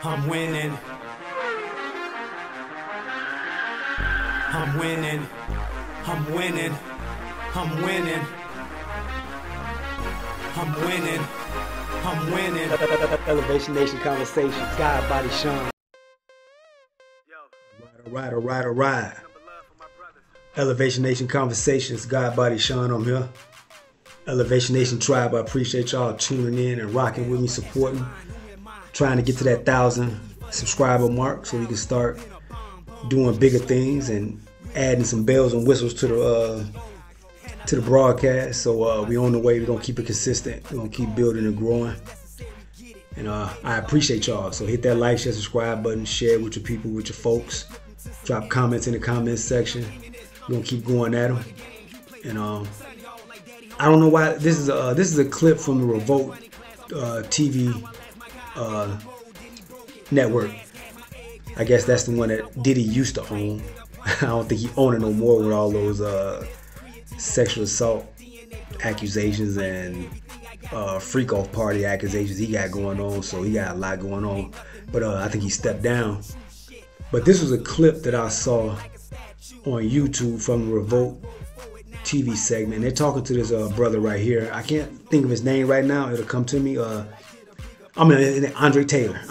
I'm winning. I'm winning. I'm winning. I'm winning. I'm winning. I'm winning. Elevation Nation Conversations. God, Body, Sean. All right. Elevation Nation Conversations. God, Body, Sean. I'm here. Elevation Nation Tribe. I appreciate y'all tuning in and rocking with me, supporting, trying to get to that 1,000 subscriber mark so we can start doing bigger things and adding some bells and whistles to the broadcast. So we on the way. We're gonna keep it consistent. We're gonna keep building and growing. And I appreciate y'all. So hit that like, share, subscribe button, share with your people, with your folks. Drop comments in the comments section. We're gonna keep going at them. And I don't know why this is a clip from the Revolt TV network. I guess that's the one that Diddy used to own. I don't think he owns it no more with all those sexual assault accusations and freak off party accusations he got going on. So he got a lot going on. But I think he stepped down. But this was a clip that I saw on YouTube from the Revolt TV segment. And they're talking to this brother right here. I can't think of his name right now. It'll come to me. Andre Taylor.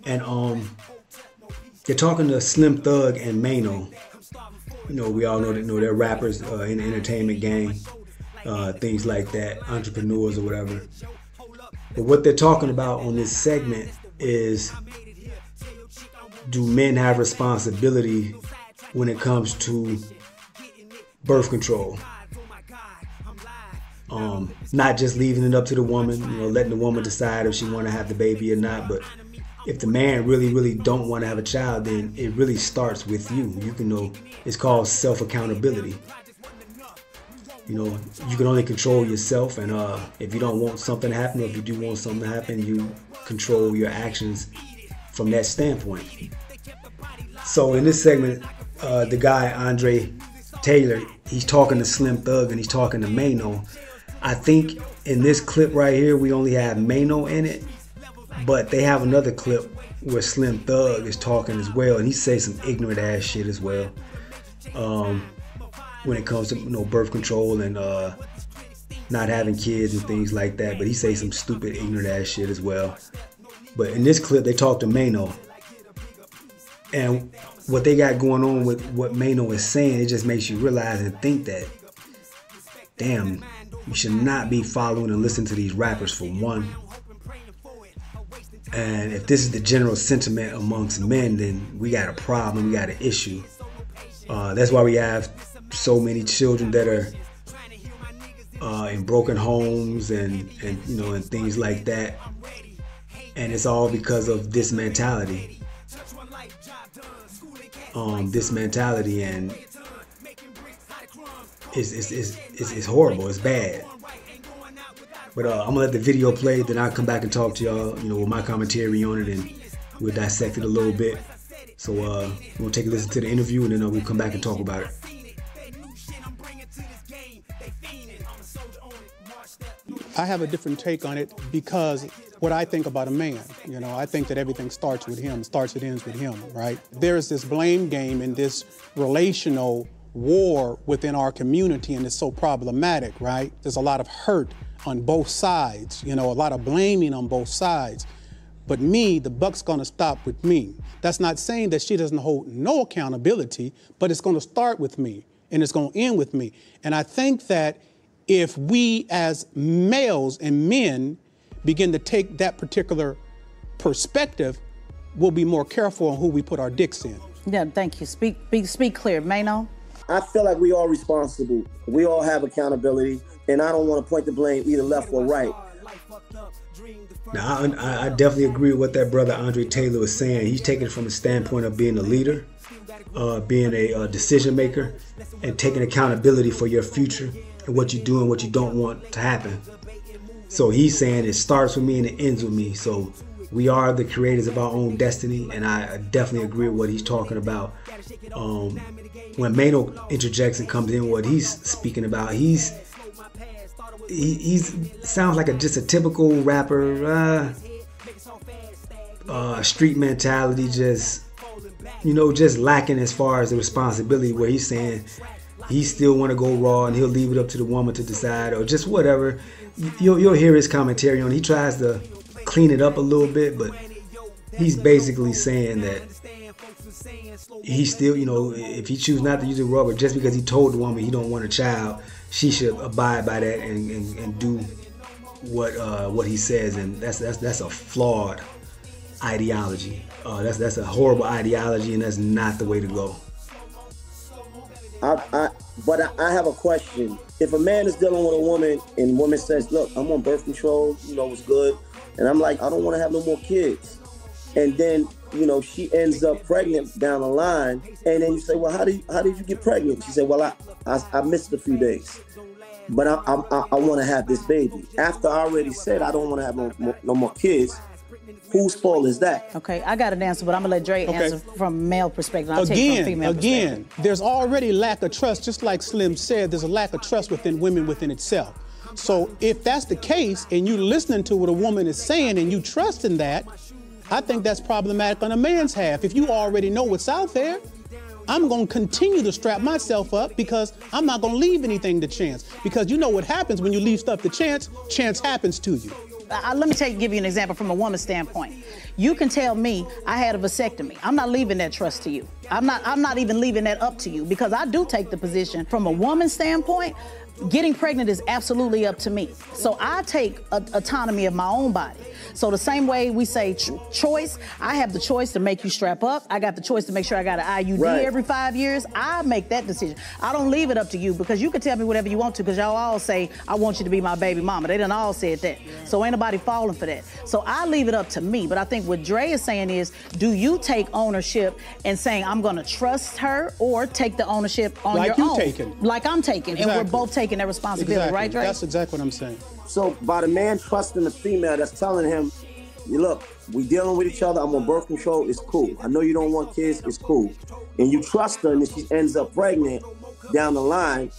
And they're talking to Slim Thug and Mano. You know, we all know that they're rappers in the entertainment game, things like that, entrepreneurs or whatever. But what they're talking about on this segment is, do men have responsibility when it comes to birth control? Not just leaving it up to the woman, you know, letting the woman decide if she want to have the baby or not, but if the man really don't want to have a child, then it really starts with you. You can know, it's called self-accountability. You know, you can only control yourself, and if you don't want something to happen, or if you do want something to happen, you control your actions from that standpoint. So in this segment, the guy, Andre Taylor, he's talking to Slim Thug and he's talking to Mano. I think in this clip right here, we only have Mano in it, but they have another clip where Slim Thug is talking as well, and he says some ignorant ass shit as well when it comes to, you know, birth control and not having kids and things like that. But he says some stupid ignorant ass shit as well. But in this clip, they talk to Mano, and what they got going on with what Mano is saying, it just makes you realize and think that, damn, you should not be following and listening to these rappers, for one. And if this is the general sentiment amongst men, then we got a problem, we got an issue. That's why we have so many children that are in broken homes and you know, and things like that. And it's all because of this mentality. This mentality, and it's horrible, it's bad. But I'm gonna let the video play, then I'll come back and talk to y'all, you know, with my commentary on it, and we'll dissect it a little bit. So we'll take a listen to the interview, and then we'll come back and talk about it. I have a different take on it, because what I think about a man, you know, I think that everything starts with him, starts and ends with him, right? There's this blame game and this relational war within our community, and it's so problematic, right? There's a lot of hurt on both sides, you know, a lot of blaming on both sides. But me, the buck's gonna stop with me. That's not saying that she doesn't hold no accountability, but it's gonna start with me, and it's gonna end with me. And I think that if we as males and men begin to take that particular perspective, we'll be more careful on who we put our dicks in. Yeah, thank you. Speak clear, Mano. I feel like we all responsible. We all have accountability, and I don't want to point the blame either left or right. Now, I definitely agree with what that brother Andre Taylor was saying. He's taking it from the standpoint of being a leader, being a decision maker, and taking accountability for your future and what you do and what you don't want to happen. So he's saying it starts with me and it ends with me. So we are the creators of our own destiny, and I definitely agree with what he's talking about. When Mano interjects and comes in, what he's speaking about, he sounds like just a typical rapper. street mentality, just, you know, just lacking as far as the responsibility, where he's saying he still want to go raw and he'll leave it up to the woman to decide, or just whatever. You'll hear his commentary on it. He tries to clean it up a little bit, but he's basically saying that he still, you know, if he chooses not to use a rubber, just because he told the woman he don't want a child, she should abide by that and do what he says. And that's a flawed ideology. That's a horrible ideology, and that's not the way to go. But I have a question. If a man is dealing with a woman and woman says, look, I'm on birth control, you know, it's good. And I'm like, I don't want to have no more kids. And then, you know, she ends up pregnant down the line. And then you say, well, how did you get pregnant? She said, well, I missed a few days. But I want to have this baby. After I already said I don't want to have no more kids, whose fault is that? Okay, I got an answer, but I'm gonna let Dre answer from a male perspective. I'll take from female perspective. There's already lack of trust. Just like Slim said, there's a lack of trust within women within itself. So if that's the case, and you listening to what a woman is saying and you trust in that, I think that's problematic on a man's half. If you already know what's out there, I'm going to continue to strap myself up, because I'm not going to leave anything to chance. Because you know what happens when you leave stuff to chance happens to you. Let me give you an example from a woman's standpoint. You can tell me I had a vasectomy. I'm not leaving that trust to you. I'm not even leaving that up to you, because I do take the position from a woman's standpoint. Getting pregnant is absolutely up to me. So I take autonomy of my own body. So the same way we say choice, I have the choice to make you strap up. I got the choice to make sure I got an IUD every 5 years. I make that decision. I don't leave it up to you, because you can tell me whatever you want to, because y'all all say, I want you to be my baby mama. They done all said that. So ain't nobody falling for that. So I leave it up to me. But I think what Dre is saying is, do you take ownership and saying, I'm gonna trust her, or take the ownership on your own? Like I'm taking. Exactly. And we're both taking that responsibility, right, Dre? That's exactly what I'm saying. So by the man trusting the female that's telling him, look, we dealing with each other, I'm on birth control, it's cool. I know you don't want kids, it's cool. And you trust her, and if she ends up pregnant down the line,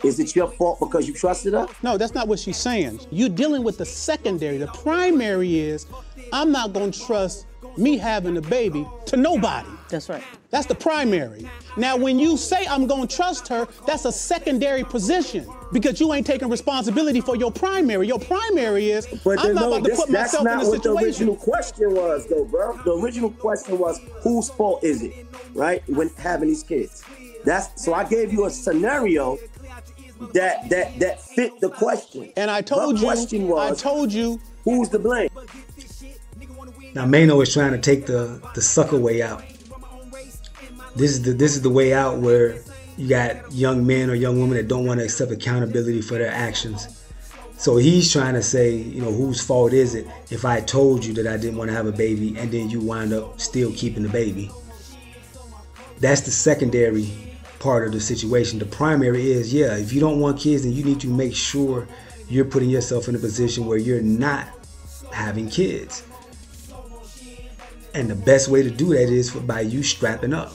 is it your fault because you trusted her? No, that's not what she's saying. You're dealing with the secondary. The primary is, I'm not going to trust me having a baby to nobody. That's right. That's the primary. Now, when you say I'm going to trust her, that's a secondary position, because you ain't taking responsibility for your primary. Your primary is, I'm not about to put myself in a situation. That's not what the original question was, though, bro. The original question was, whose fault is it, right, when having these kids? So I gave you a scenario that fit the question. And I told you, who's to blame? Now Mano is trying to take the sucker way out. This is the way out, where you got young men or young women that don't want to accept accountability for their actions. So he's trying to say, you know, whose fault is it if I told you that I didn't want to have a baby and then you wind up still keeping the baby? That's the secondary part of the situation. The primary is, yeah, if you don't want kids, then you need to make sure you're putting yourself in a position where you're not having kids. And the best way to do that is by you strapping up.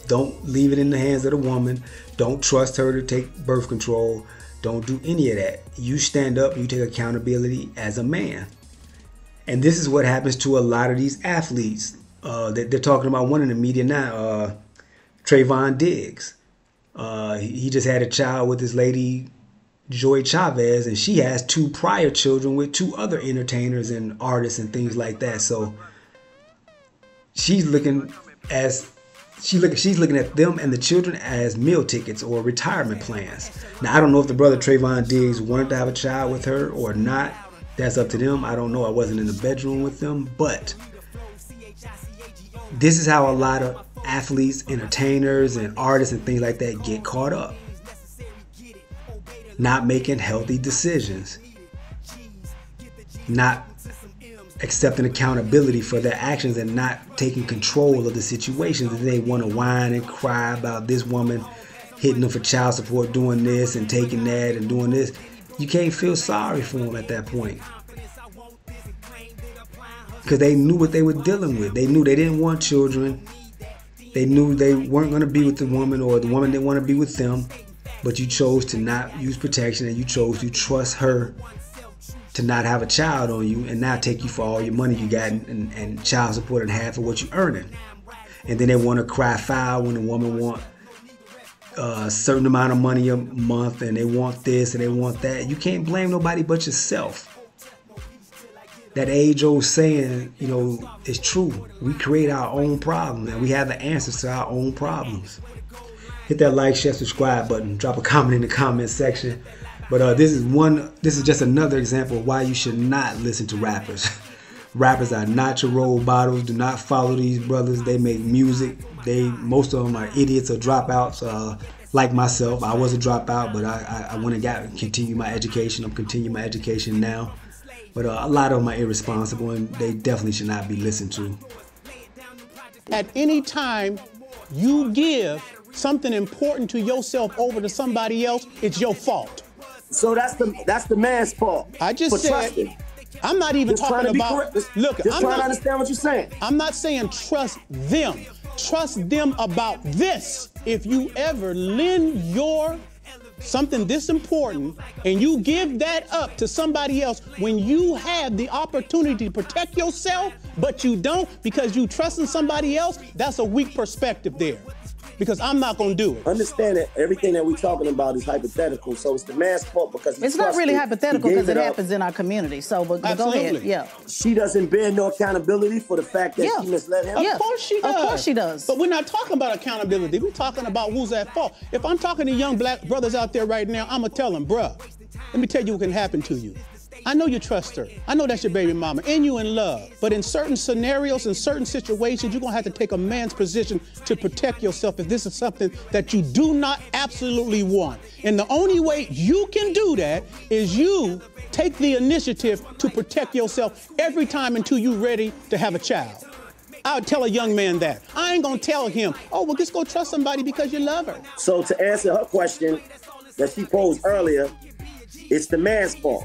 Don't leave it in the hands of the woman. Don't trust her to take birth control. Don't do any of that. You stand up, you take accountability as a man. And this is what happens to a lot of these athletes. They're talking about one in the media now, Trayvon Diggs. He just had a child with this lady, Joy Chavez, and she has 2 prior children with 2 other entertainers and artists and things like that. So she's looking at them and the children as meal tickets or retirement plans. Now, I don't know if the brother Trayvon Diggs wanted to have a child with her or not. That's up to them. I don't know. I wasn't in the bedroom with them. But this is how a lot of athletes, entertainers, and artists and things like that get caught up. Not making healthy decisions. Not accepting accountability for their actions and not taking control of the situations. That they want to whine and cry about this woman hitting them for child support, doing this and taking that and doing this. You can't feel sorry for them at that point, because they knew what they were dealing with. They knew they didn't want children. They knew they weren't going to be with the woman, or the woman didn't want to be with them. But you chose to not use protection, and you chose to trust her to not have a child on you and now take you for all your money you got and child support and half of what you're earning. And then they want to cry foul when a woman want a certain amount of money a month and they want this and they want that. You can't blame nobody but yourself. That age-old saying, you know, is true. We create our own problems and we have the answers to our own problems. Hit that like, share, subscribe button. Drop a comment in the comment section. But this is just another example of why you should not listen to rappers. Rappers are not your role models. Do not follow these brothers. They make music. Most of them are idiots or dropouts. Like myself, I was a dropout, but I went and continue my education. I'm continuing my education now. But a lot of them are irresponsible, and they definitely should not be listened to. At any time you give something important to yourself over to somebody else, it's your fault. So that's the man's fault. I just said, trusting. I'm not even talking about, look, I'm trying to understand what you're saying. I'm not saying trust them. Trust them about this. If you ever lend something this important and you give that up to somebody else when you have the opportunity to protect yourself, but you don't because you trust in somebody else, that's a weak perspective there. Because I'm not going to do it. Understand that everything that we're talking about is hypothetical, so it's the man's fault because it's not really hypothetical because it happens in our community. So, but go ahead. Yeah. She doesn't bear no accountability for the fact that she misled him. Of course she does. Of course she does. But we're not talking about accountability. We're talking about who's at fault. If I'm talking to young black brothers out there right now, I'm going to tell them, bruh, let me tell you what can happen to you. I know you trust her. I know that's your baby mama and you in love. But in certain scenarios, in certain situations, you're going to have to take a man's position to protect yourself if this is something that you do not absolutely want. And the only way you can do that is you take the initiative to protect yourself every time until you're ready to have a child. I would tell a young man that. I ain't going to tell him, oh, well, just go trust somebody because you love her. So to answer her question that she posed earlier, it's the man's fault.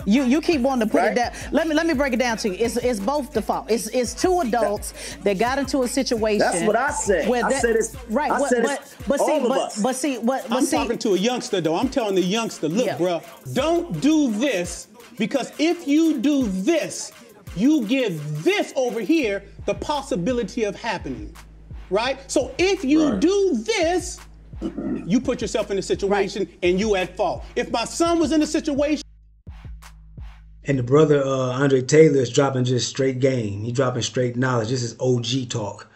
You keep wanting to put it down. Let me break it down to you. It's both the fault. It's two adults that got into a situation. That's what I said. I said it's right. I said it's all of us. But see, I'm talking to a youngster though. I'm telling the youngster, look, bro, don't do this because if you do this, you give this over here the possibility of happening, right? So if you do this, you put yourself in a situation and you at fault. If my son was in a situation. And the brother, Andre Taylor, is dropping just straight game. He's dropping straight knowledge. This is OG talk.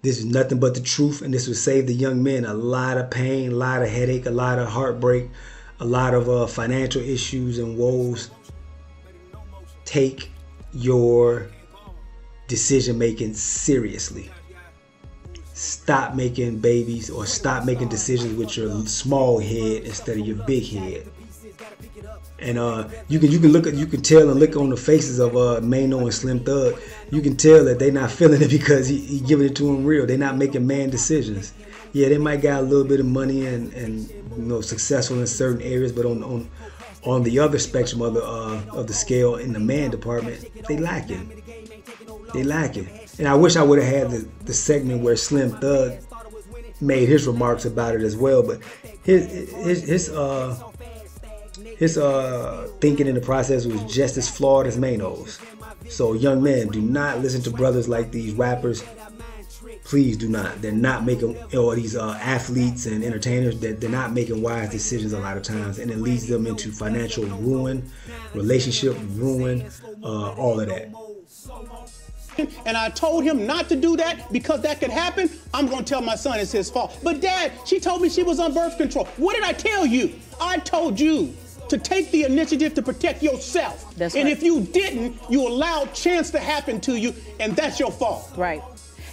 This is nothing but the truth, and this will save the young men a lot of pain, a lot of headache, a lot of heartbreak, a lot of financial issues and woes. Take your decision-making seriously. Stop making babies or stop making decisions with your small head instead of your big head. And you can tell and look on the faces of Mano and Slim Thug. You can tell that they're not feeling it because he giving it to them real. They're not making man decisions. Yeah, they might got a little bit of money and you know successful in certain areas, but on the other spectrum of the scale in the man department, they lacking. They lacking. And I wish I would have had the segment where Slim Thug made his remarks about it as well. But his thinking in the process was just as flawed as Mano's. So young men, do not listen to brothers like these rappers. Please do not. They're not making, or these athletes and entertainers, they're not making wise decisions a lot of times, and it leads them into financial ruin, relationship ruin, all of that. And I told him not to do that because that could happen. I'm going to tell my son it's his fault. But Dad, she told me she was on birth control. What did I tell you? I told you to take the initiative to protect yourself. That's and right. if you didn't, you allowed chance to happen to you, and that's your fault. Right.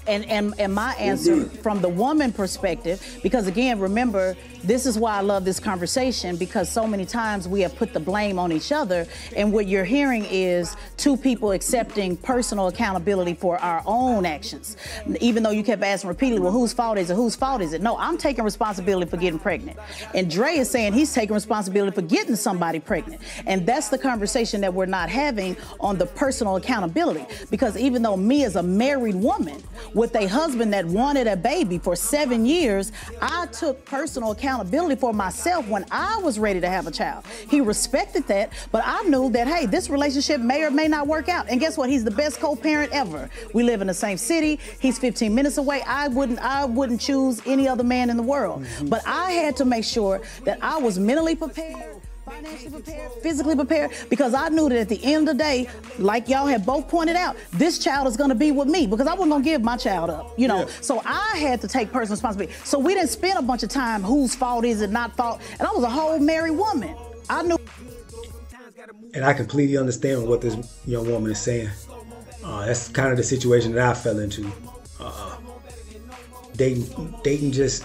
And my answer from the woman perspective, because again, remember, this is why I love this conversation, because so many times we have put the blame on each other, and what you're hearing is two people accepting personal accountability for our own actions. Even though you kept asking repeatedly, well, whose fault is it? Whose fault is it? No, I'm taking responsibility for getting pregnant. And Dre is saying he's taking responsibility for getting somebody pregnant. And that's the conversation that we're not having on the personal accountability. Because even though me as a married woman, with a husband that wanted a baby for 7 years, I took personal accountability for myself when I was ready to have a child. He respected that, but I knew that, hey, this relationship may or may not work out. And guess what? He's the best co-parent ever. We live in the same city. He's 15 minutes away. I wouldn't choose any other man in the world. But I had to make sure that I was mentally prepared, financially prepared, physically prepared, because I knew that at the end of the day, like y'all have both pointed out, this child is going to be with me, because I wasn't going to give my child up, you know. Yeah. So I had to take personal responsibility. So we didn't spend a bunch of time whose fault is it, not fault. And I was a whole married woman. I knew. And I completely understand what this young woman is saying. That's kind of the situation that I fell into. Dating just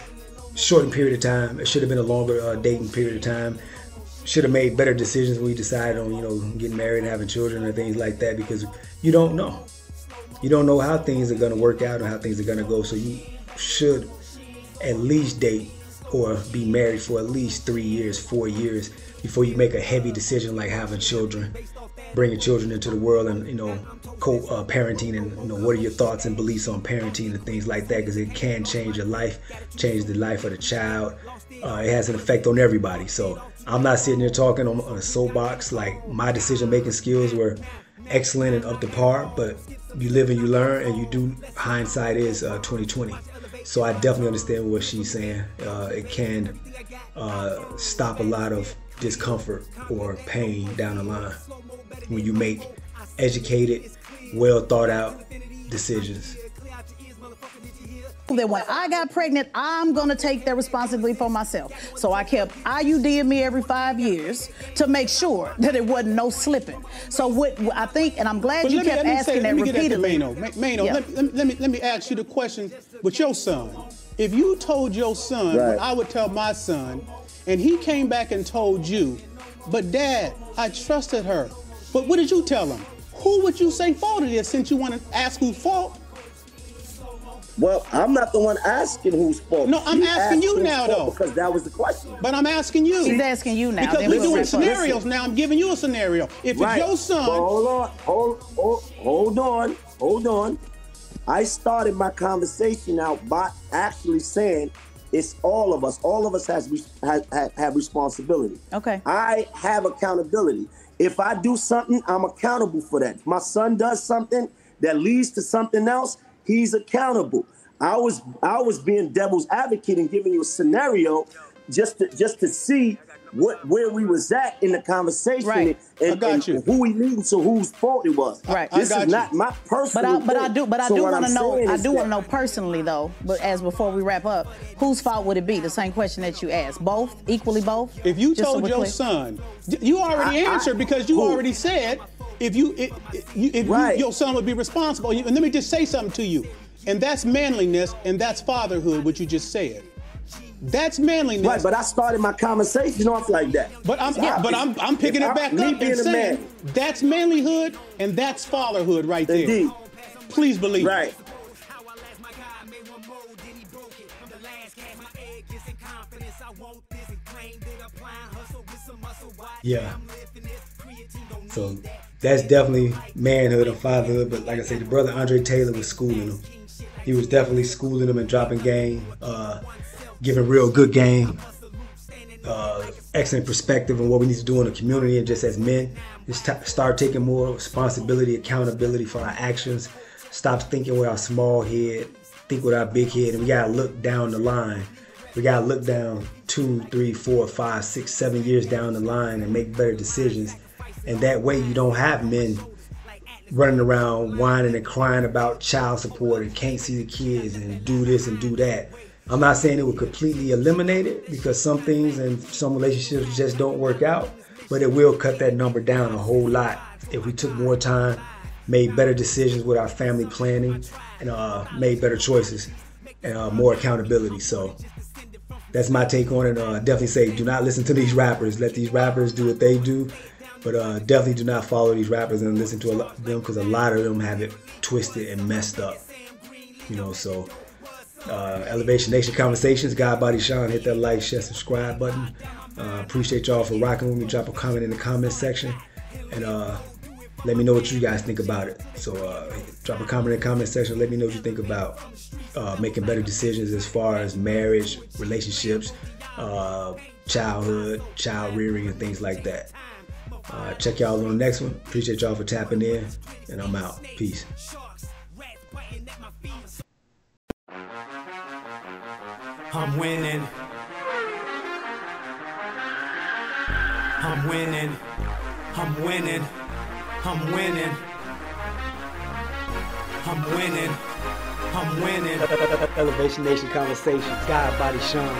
shortened period of time. It should have been a longer dating period of time. Should have made better decisions when we decided on, you know, getting married and having children and things like that, because you don't know. You don't know how things are going to work out or how things are going to go. So you should at least date or be married for at least 3 years, 4 years before you make a heavy decision like having children, bringing children into the world, and, you know, parenting, and, you know, what are your thoughts and beliefs on parenting and things like that, because it can change your life, change the life of the child. It has an effect on everybody. So I'm not sitting here talking on a soapbox like my decision-making skills were excellent and up to par, but you live and you learn, and you do. Hindsight is 2020. So I definitely understand what she's saying. It can stop a lot of discomfort or pain down the line when you make educated, well thought out decisions. That when I got pregnant, I'm going to take that responsibility for myself. So I kept IUDing me every 5 years to make sure that it wasn't no slipping. So what I think, and I'm glad you kept asking that repeatedly. Mano, yeah. let me ask you the question with your son. If you told your son what I would tell my son, and he came back and told you, but Dad, I trusted her. But what did you tell him? Who would you say faulted it, since you want to ask whose fault? Well, I'm not the one asking whose fault. No, I'm asking you now, though. Because that was the question. But I'm asking you. He's asking you now. Because we're doing scenarios now. I'm giving you a scenario. If it's your son... Well, hold on. I started my conversation out by actually saying it's all of us. All of us have responsibility. Okay. I have accountability. If I do something, I'm accountable for that. If my son does something that leads to something else, he's accountable. I was being devil's advocate and giving you a scenario just to see where we was at in the conversation, and who we needed, so whose fault it was. Right. This is not my personal. But I do want to know. I do want to know personally, though. But before we wrap up, whose fault would it be? The same question that you asked. Both, equally both. If you told your son, you already answered, because you already said if your son would be responsible. And let me just say something to you, and that's manliness, and that's fatherhood. What you just said. That's manliness. Right, but I started my conversation off like that. But I'm picking it back up and saying that's manlyhood and that's fatherhood right there. Indeed. Please believe. Right. Yeah. So that's definitely manhood and fatherhood. But like I said, the brother Andre Taylor was schooling him. He was definitely schooling him and dropping game. Giving real good game, excellent perspective on what we need to do in the community, and just as men, just start taking more responsibility, accountability for our actions. Stop thinking with our small head, think with our big head, and we gotta look down the line. We gotta look down 2, 3, 4, 5, 6, 7 years down the line and make better decisions. And that way you don't have men running around whining and crying about child support and can't see the kids and do this and do that. I'm not saying it would completely eliminate it, because some things and some relationships just don't work out, but it will cut that number down a whole lot if we took more time, made better decisions with our family planning, and made better choices and more accountability. So that's my take on it. Definitely say do not listen to these rappers. Let these rappers do what they do, but definitely do not follow these rappers and listen to them, because a lot of them have it twisted and messed up. You know, so Elevation Nation Conversations, God Body Sean, hit that like, share, subscribe button. Appreciate y'all for rocking with me. Drop a comment in the comment section, and Let me know what you guys think about it. So drop a comment in the comment section. Let me know what you think about making better decisions as far as marriage, relationships, childhood, child rearing, and things like that. Check y'all on the next one. Appreciate y'all for tapping in, and I'm out. Peace. I'm winning. I'm winning. I'm winning. I'm winning. I'm winning. I'm winning. Elevation Nation Conversations. God, Body, Sean.